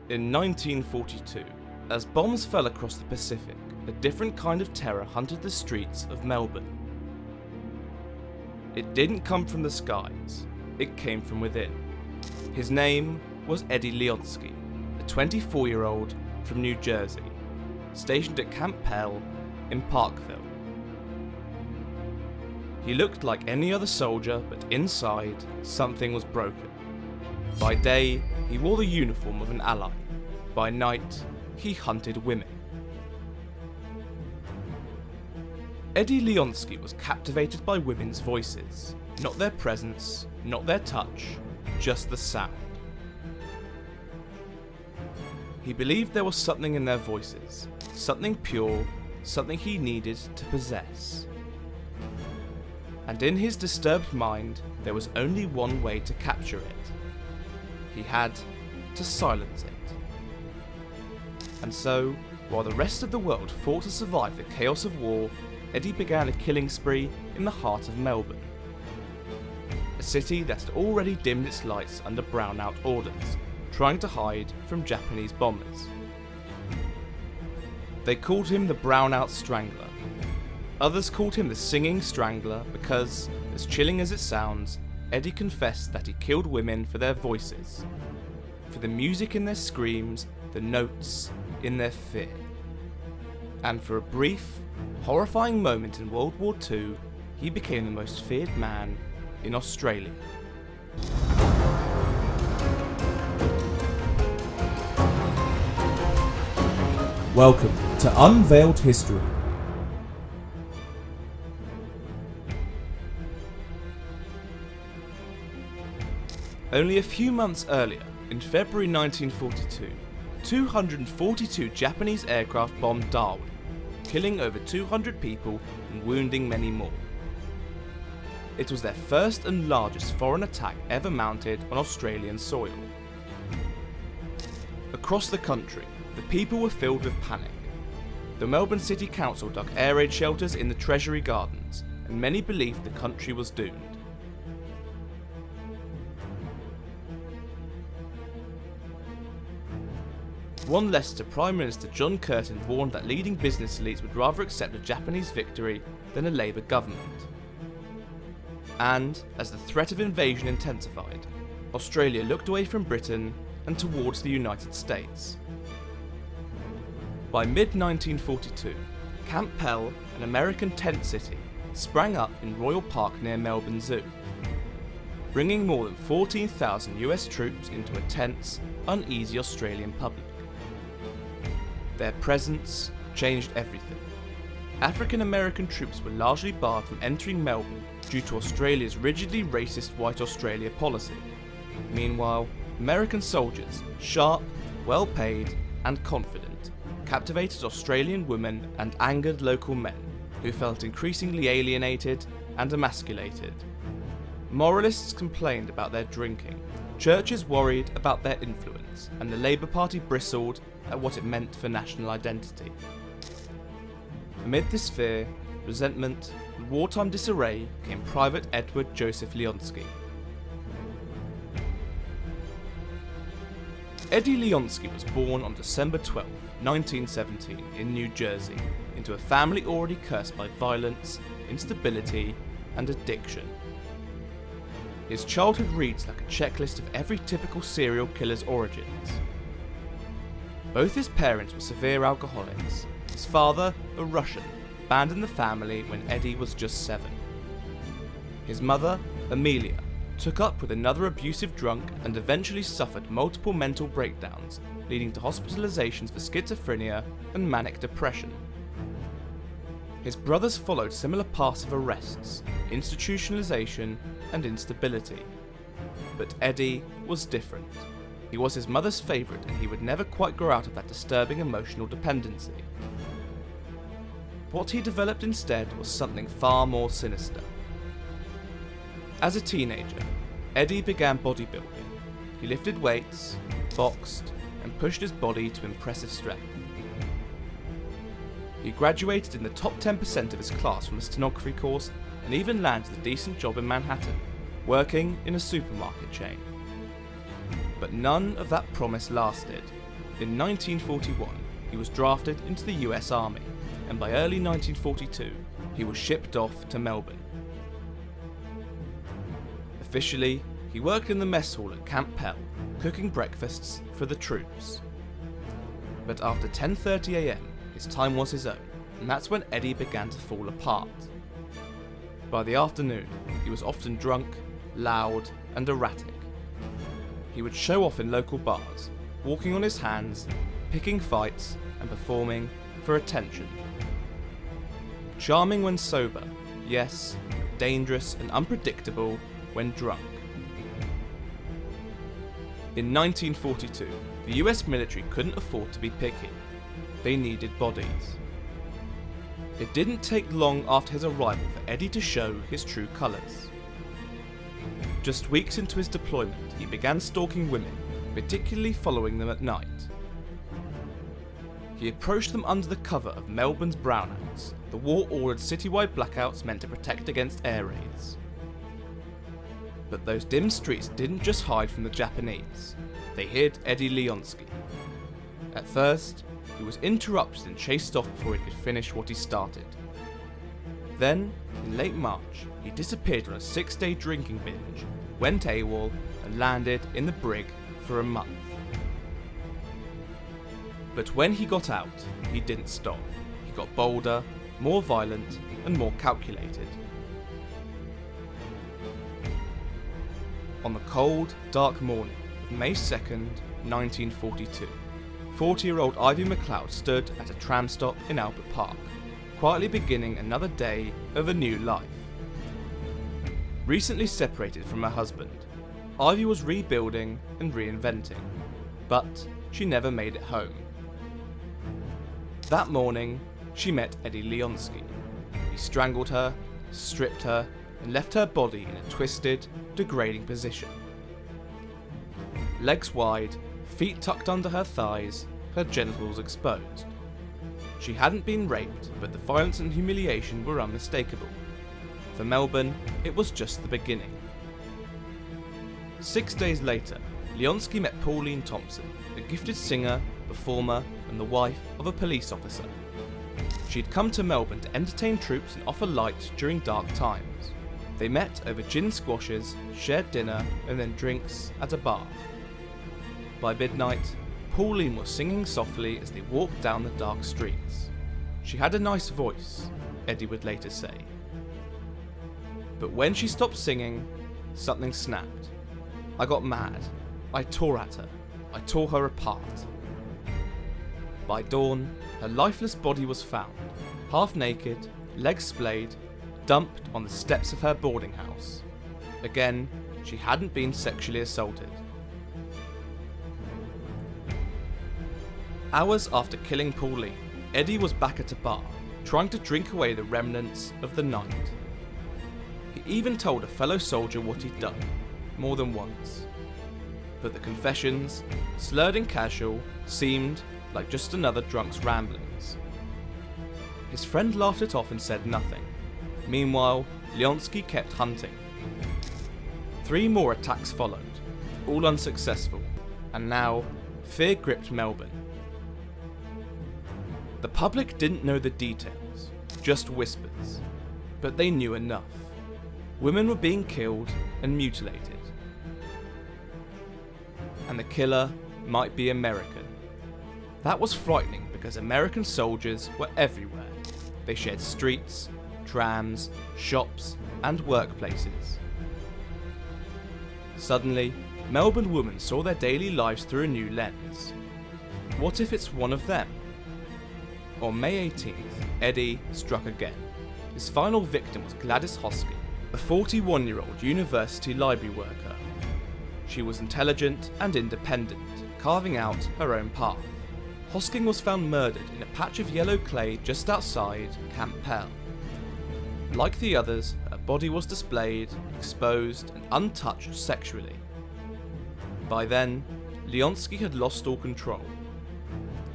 In 1942, as bombs fell across the Pacific, a different kind of terror hunted the streets of Melbourne. It didn't come from the skies, it came from within. His name was Edward Leonski, a 24-year-old from New Jersey, stationed at Camp Pell in Parkville. He looked like any other soldier, but inside, something was broken. By day, he wore the uniform of an ally. By night, he hunted women. Edward Leonski was captivated by women's voices. Not their presence, not their touch, just the sound. He believed there was something in their voices, something pure, something he needed to possess. And in his disturbed mind, there was only one way to capture it. He had to silence it. And so, while the rest of the world fought to survive the chaos of war, Eddie began a killing spree in the heart of Melbourne, a city that had already dimmed its lights under brownout orders, trying to hide from Japanese bombers. They called him the Brownout Strangler. Others called him the Singing Strangler because, as chilling as it sounds, Eddie confessed that he killed women for their voices, for the music in their screams, the notes in their fear. And for a brief, horrifying moment in World War II, he became the most feared man in Australia. Welcome to Unveiled History. Only a few months earlier, in February 1942, 242 Japanese aircraft bombed Darwin, killing over 200 people and wounding many more. It was their first and largest foreign attack ever mounted on Australian soil. Across the country, the people were filled with panic. The Melbourne City Council dug air raid shelters in the Treasury Gardens, and many believed the country was doomed. One Leicester Prime Minister John Curtin warned that leading business elites would rather accept a Japanese victory than a Labour government. And, as the threat of invasion intensified, Australia looked away from Britain and towards the United States. By mid-1942, Camp Pell, an American tent city, sprang up in Royal Park near Melbourne Zoo, bringing more than 14,000 US troops into a tense, uneasy Australian public. Their presence changed everything. African American troops were largely barred from entering Melbourne due to Australia's rigidly racist White Australia policy. Meanwhile, American soldiers, sharp, well paid, and confident, captivated Australian women and angered local men, who felt increasingly alienated and emasculated. Moralists complained about their drinking, churches worried about their influence, and the Labour Party bristled at what it meant for national identity. Amid this fear, resentment, and wartime disarray came Private Edward Joseph Leonski. Eddie Leonski was born on December 12, 1917 in New Jersey, into a family already cursed by violence, instability, and addiction. His childhood reads like a checklist of every typical serial killer's origins. Both his parents were severe alcoholics. His father, a Russian, abandoned the family when Eddie was just 7. His mother, Amelia, took up with another abusive drunk and eventually suffered multiple mental breakdowns, leading to hospitalizations for schizophrenia and manic depression. His brothers followed similar paths of arrests, institutionalization, and instability. But Eddie was different. He was his mother's favourite, and he would never quite grow out of that disturbing emotional dependency. What he developed instead was something far more sinister. As a teenager, Eddie began bodybuilding. He lifted weights, boxed, and pushed his body to impressive strength. He graduated in the top 10% of his class from a stenography course and even landed a decent job in Manhattan, working in a supermarket chain. But none of that promise lasted. In 1941, he was drafted into the US Army, and by early 1942, he was shipped off to Melbourne. Officially, he worked in the mess hall at Camp Pell, cooking breakfasts for the troops. But after 10:30 AM, his time was his own, and that's when Eddie began to fall apart. By the afternoon, he was often drunk, loud, and erratic. He would show off in local bars, walking on his hands, picking fights, and performing for attention. Charming when sober, yes, dangerous and unpredictable when drunk. In 1942, the US military couldn't afford to be picky. They needed bodies. It didn't take long after his arrival for Eddie to show his true colours. Just weeks into his deployment, he began stalking women, particularly following them at night. He approached them under the cover of Melbourne's brownouts, the war-ordered citywide blackouts meant to protect against air raids. But those dim streets didn't just hide from the Japanese, they hid Eddie Leonski. At first, he was interrupted and chased off before he could finish what he started. Then, in late March, he disappeared on a 6-day drinking binge, went AWOL, and landed in the brig for a month. But when he got out, he didn't stop. He got bolder, more violent, and more calculated. On the cold, dark morning of May 2nd, 1942, 40-year-old Ivy McLeod stood at a tram stop in Albert Park, quietly beginning another day of a new life. Recently separated from her husband, Ivy was rebuilding and reinventing, but she never made it home. That morning, she met Eddie Leonski. He strangled her, stripped her, and left her body in a twisted, degrading position. Legs wide, feet tucked under her thighs, her genitals exposed. She hadn't been raped, but the violence and humiliation were unmistakable. For Melbourne, it was just the beginning. 6 days later, Leonski met Pauline Thompson, a gifted singer, performer, and the wife of a police officer. She'd come to Melbourne to entertain troops and offer light during dark times. They met over gin squashes, shared dinner, and then drinks at a bar. By midnight, Pauline was singing softly as they walked down the dark streets. She had a nice voice, Eddie would later say. But when she stopped singing, something snapped. I got mad. I tore at her. I tore her apart. By dawn, her lifeless body was found, half naked, legs splayed, dumped on the steps of her boarding house. Again, she hadn't been sexually assaulted. Hours after killing Pauline, Eddie was back at a bar, trying to drink away the remnants of the night. He even told a fellow soldier what he'd done, more than once. But the confessions, slurred and casual, seemed like just another drunk's ramblings. His friend laughed it off and said nothing. Meanwhile, Leonski kept hunting. 3 more attacks followed, all unsuccessful, and now fear gripped Melbourne. The public didn't know the details, just whispers, but they knew enough. Women were being killed and mutilated. And the killer might be American. That was frightening because American soldiers were everywhere. They shared streets, trams, shops, and workplaces. Suddenly, Melbourne women saw their daily lives through a new lens. What if it's one of them? On May 18th, Eddie struck again. His final victim was Gladys Hosking, a 41-year-old university library worker. She was intelligent and independent, carving out her own path. Hosking was found murdered in a patch of yellow clay just outside Camp Pell. Like the others, her body was displayed, exposed, and untouched sexually. By then, Leonski had lost all control.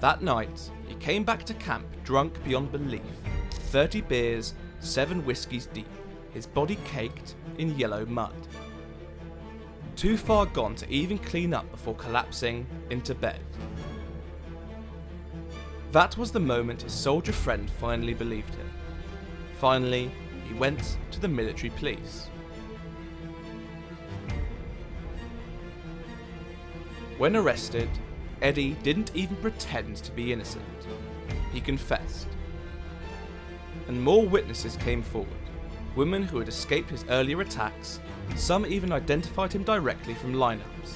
That night, he came back to camp drunk beyond belief, 30 beers, 7 whiskies deep, his body caked in yellow mud. Too far gone to even clean up before collapsing into bed. That was the moment his soldier friend finally believed him. Finally, he went to the military police. When arrested, Eddie didn't even pretend to be innocent. He confessed. And more witnesses came forward. Women who had escaped his earlier attacks, some even identified him directly from lineups.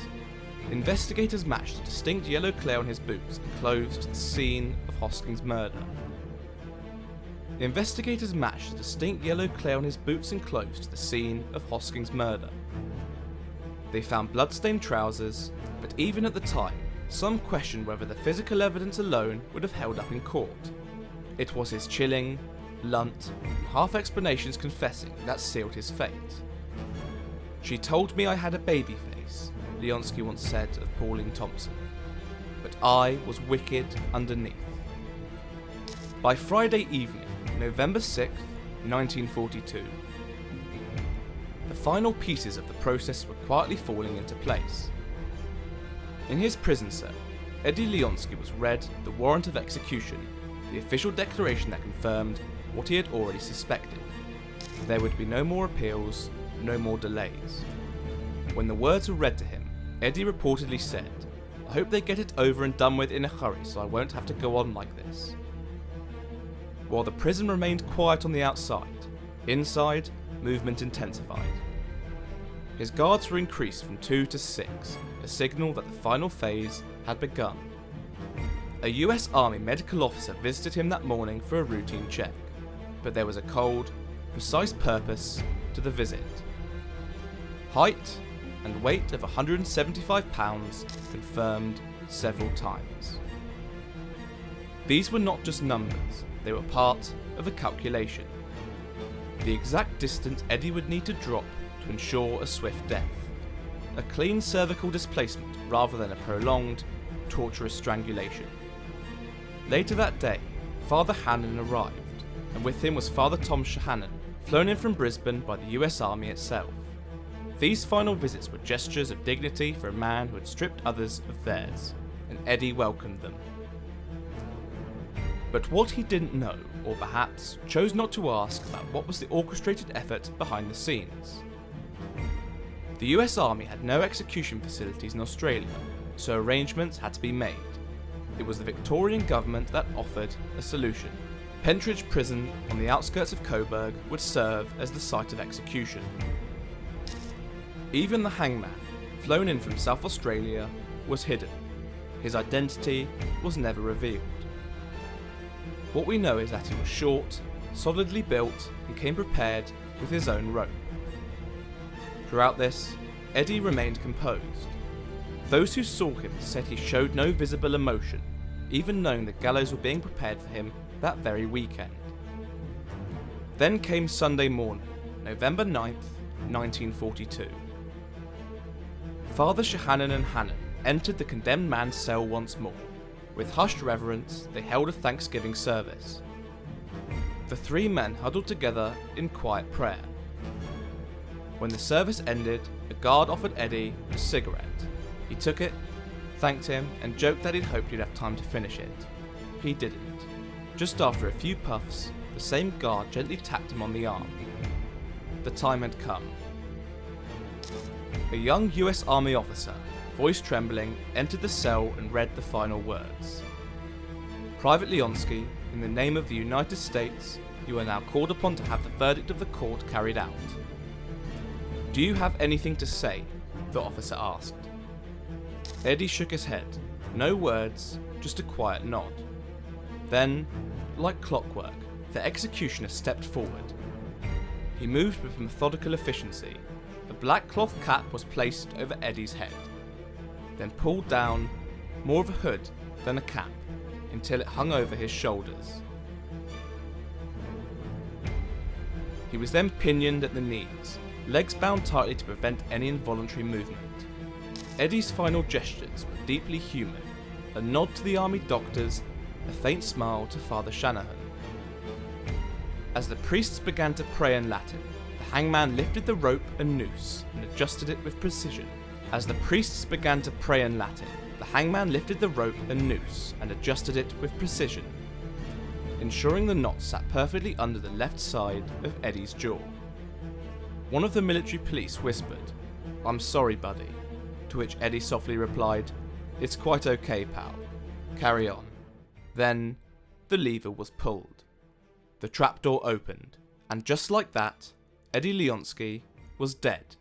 Investigators matched a distinct yellow clay on his boots and clothes to the scene of Hoskins' murder. The investigators matched a distinct yellow clay on his boots and clothes to the scene of Hoskins' murder. They found blood-stained trousers, but even at the time, some questioned whether the physical evidence alone would have held up in court. It was his chilling, blunt, and half explanations confessing that sealed his fate. "She told me I had a baby face," Leonski once said of Pauline Thompson, "but I was wicked underneath." By Friday evening, November 6th, 1942, the final pieces of the process were quietly falling into place. In his prison cell, Eddie Leonski was read the warrant of execution, the official declaration that confirmed what he had already suspected. There would be no more appeals, no more delays. When the words were read to him, Eddie reportedly said, "I hope they get it over and done with in a hurry so I won't have to go on like this." While the prison remained quiet on the outside, inside, movement intensified. His guards were increased from 2 to 6, a signal that the final phase had begun. A US Army medical officer visited him that morning for a routine check, but there was a cold, precise purpose to the visit. Height and weight of 175 pounds confirmed several times. These were not just numbers, they were part of a calculation. The exact distance Eddie would need to drop to ensure a swift death. A clean cervical displacement rather than a prolonged, torturous strangulation. Later that day, Father Hannon arrived, and with him was Father Tom Shahannon, flown in from Brisbane by the US Army itself. These final visits were gestures of dignity for a man who had stripped others of theirs, and Eddie welcomed them. But what he didn't know, or perhaps chose not to ask about what was the orchestrated effort behind the scenes. The US Army had no execution facilities in Australia, so arrangements had to be made. It was the Victorian government that offered a solution. Pentridge Prison on the outskirts of Coburg would serve as the site of execution. Even the hangman, flown in from South Australia, was hidden. His identity was never revealed. What we know is that he was short, solidly built, and came prepared with his own rope. Throughout this, Eddie remained composed. Those who saw him said he showed no visible emotion, even knowing the gallows were being prepared for him that very weekend. Then came Sunday morning, November 9th, 1942. Father Shahannon and Hannon entered the condemned man's cell once more. With hushed reverence, they held a Thanksgiving service. The three men huddled together in quiet prayer. When the service ended, a guard offered Eddie a cigarette. He took it, thanked him, and joked that he'd hoped he'd have time to finish it. He didn't. Just after a few puffs, the same guard gently tapped him on the arm. The time had come. A young US Army officer, voice trembling, entered the cell and read the final words. "Private Leonski, in the name of the United States, you are now called upon to have the verdict of the court carried out." "Do you have anything to say?" the officer asked. Eddie shook his head. No words, just a quiet nod. Then, like clockwork, the executioner stepped forward. He moved with methodical efficiency. The black cloth cap was placed over Eddie's head, then pulled down, more of a hood than a cap, until it hung over his shoulders. He was then pinioned at the knees, legs bound tightly to prevent any involuntary movement. Eddie's final gestures were deeply human, a nod to the army doctors, a faint smile to Father Shanahan. As the priests began to pray in Latin, the hangman lifted the rope and noose and adjusted it with precision. As the priests began to pray in Latin, the hangman lifted the rope and noose and adjusted it with precision, ensuring the knot sat perfectly under the left side of Eddie's jaw. One of the military police whispered, "I'm sorry, buddy," to which Eddie softly replied, "It's quite okay, pal. Carry on." Then, the lever was pulled. The trapdoor opened, and just like that, Eddie Leonski was dead.